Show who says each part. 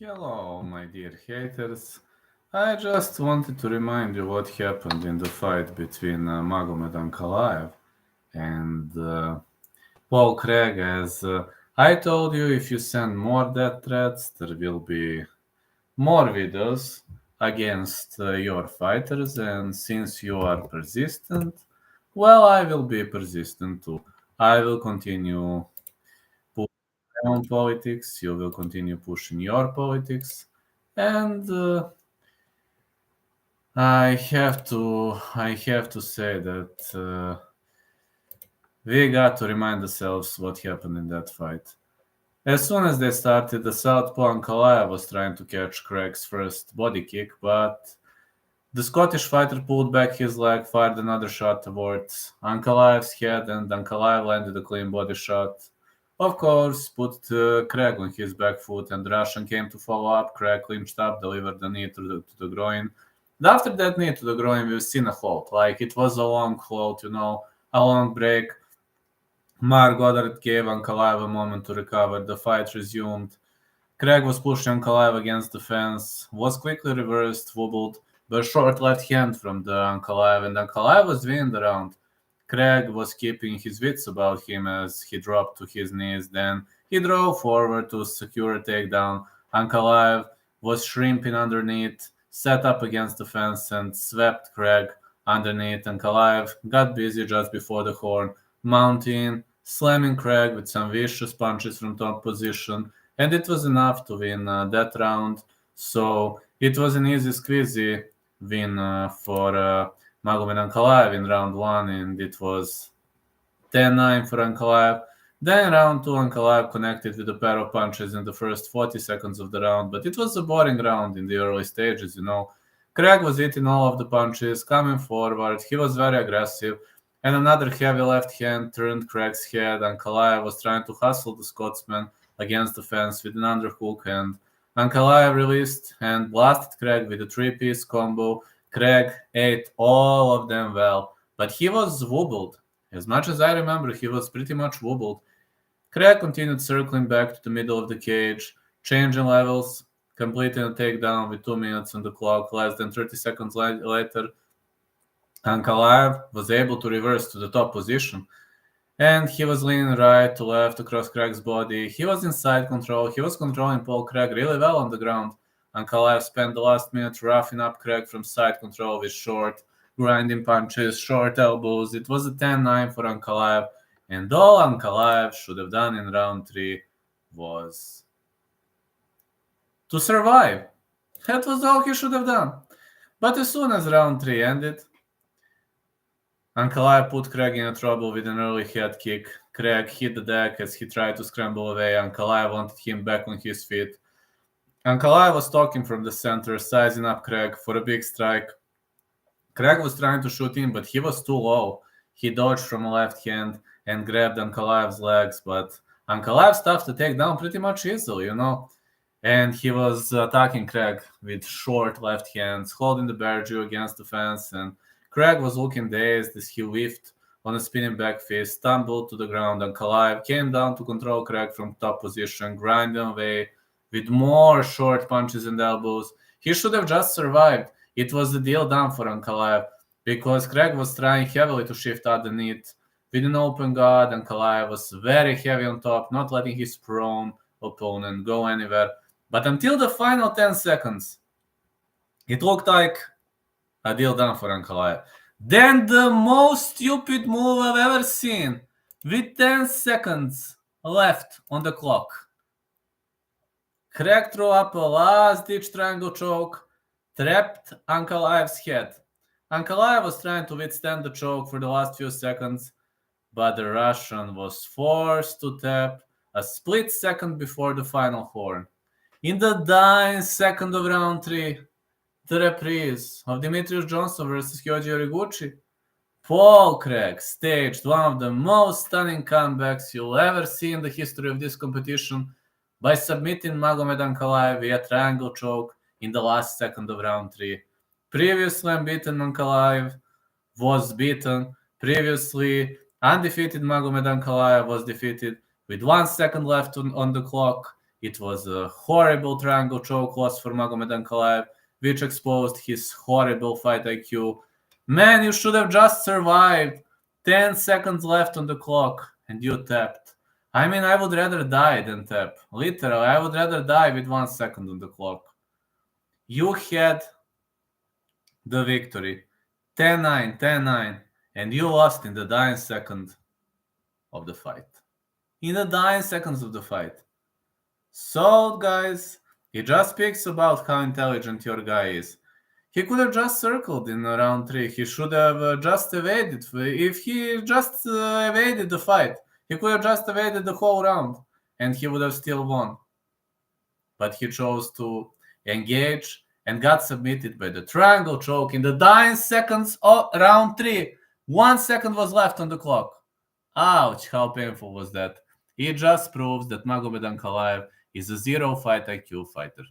Speaker 1: Hello, my dear haters. I just wanted to remind you what happened in the fight between Magomed Ankalaev and Paul Craig. As I told you, if you send more death threats, there will be more videos against your fighters. And since you are persistent, well, I will be persistent too. I will continue pushing my own politics. You will continue pushing your politics. And I have to say that we got to remind ourselves what happened in that fight. As soon as they started, the southpaw Ankalaev was trying to catch Craig's first body kick, but the Scottish fighter pulled back his leg, fired another shot towards Ankalaev's head, and Ankalaev landed a clean body shot. Of course, put Craig on his back foot, and the Russian came to follow up. Craig clinched up, delivered the knee to the groin. And after that knee to the groin, we've seen a hold. Like, it was a long hold, a long break. Mark Goddard gave Ankalaev a moment to recover. The fight resumed. Craig was pushing Ankalaev against the fence, was quickly reversed, wobbled, but a short left hand from the Ankalaev, and Ankalaev was winning the round. Craig was keeping his wits about him as he dropped to his knees. Then he drove forward to secure a takedown. Ankalaev was shrimping underneath, set up against the fence, and swept Craig underneath. Ankalaev got busy just before the horn, mounting, slamming Craig with some vicious punches from top position, and it was enough to win that round. So it was an easy squeezy win for Magomed Ankalaev in round one, and it was 10-9 for Ankalaev. Then round two, Ankalaev connected with a pair of punches in the first 40 seconds of the round, but it was a boring round in the early stages. Craig was hitting all of the punches, coming forward. He was very aggressive, and another heavy left hand turned Craig's head. Ankalaev was trying to hustle the Scotsman against the fence with an underhook, and Ankalaev released and blasted Craig with a three-piece combo. Craig ate all of them well, but he was wobbled. As much as I remember, he was pretty much wobbled. Craig continued circling back to the middle of the cage, changing levels, completing a takedown with 2 minutes on the clock. Less than 30 seconds later, Ankalaev was able to reverse to the top position, and he was leaning right to left across Craig's body. He was in side control. He was controlling Paul Craig really well on the ground. Ankalaev spent the last minute roughing up Craig from side control with short, grinding punches, short elbows. It was a 10-9 for Ankalaev, and all Ankalaev should have done in round three was to survive. That was all he should have done. But as soon as round three ended, Ankalaev put Craig in trouble with an early head kick. Craig hit the deck as he tried to scramble away. Ankalaev wanted him back on his feet. Ankalaev was talking from the center, sizing up Craig for a big strike. Craig was trying to shoot him, but he was too low. He dodged from a left hand and grabbed Ankalaev's legs, but Ankalaev stuffed the takedown pretty much easily, And he was attacking Craig with short left hands, holding the bear jaw against the fence, and Craig was looking dazed as he whiffed on a spinning back fist, stumbled to the ground. Ankalaev came down to control Craig from top position, grinding away with more short punches and elbows. He should have just survived. It was the deal done for Ankalaev because Craig was trying heavily to shift underneath with an open guard. Ankalaev was very heavy on top, not letting his prone opponent go anywhere. But until the final 10 seconds, it looked like a deal done for Ankalaev. Then the most stupid move I've ever seen, with 10 seconds left on the clock. Craig threw up a last-ditch triangle choke, trapped Ankalaev's head. Ankalaev was trying to withstand the choke for the last few seconds, but the Russian was forced to tap a split second before the final horn. In the dying second of round three, the reprise of Demetrius Johnson versus Kyoji Origuchi, Paul Craig staged one of the most stunning comebacks you'll ever see in the history of this competition by submitting Magomed Ankalaev via triangle choke in the last second of round three. Previously unbeaten Ankalaev was beaten. Previously undefeated Magomed Ankalaev was defeated with 1 second left on the clock It was a horrible triangle choke loss for Magomed Ankalaev, which exposed his horrible fight IQ. Man, you should have just survived. 10 seconds left on the clock, and you tapped. I mean, I would rather die than tap. Literally, I would rather die with 1 second on the clock. You had the victory. 10-9, 10-9, and you lost in the dying second of the fight. In the dying seconds of the fight. So, guys, it just speaks about how intelligent your guy is. He could have just circled in round 3. He should have just evaded. If he just evaded the fight, he could have just evaded the whole round, and he would have still won. But he chose to engage and got submitted by the triangle choke in the dying seconds of round 3. 1 second was left on the clock. Ouch, how painful was that? It just proves that Magomed Ankalaev is a zero fight IQ fighter.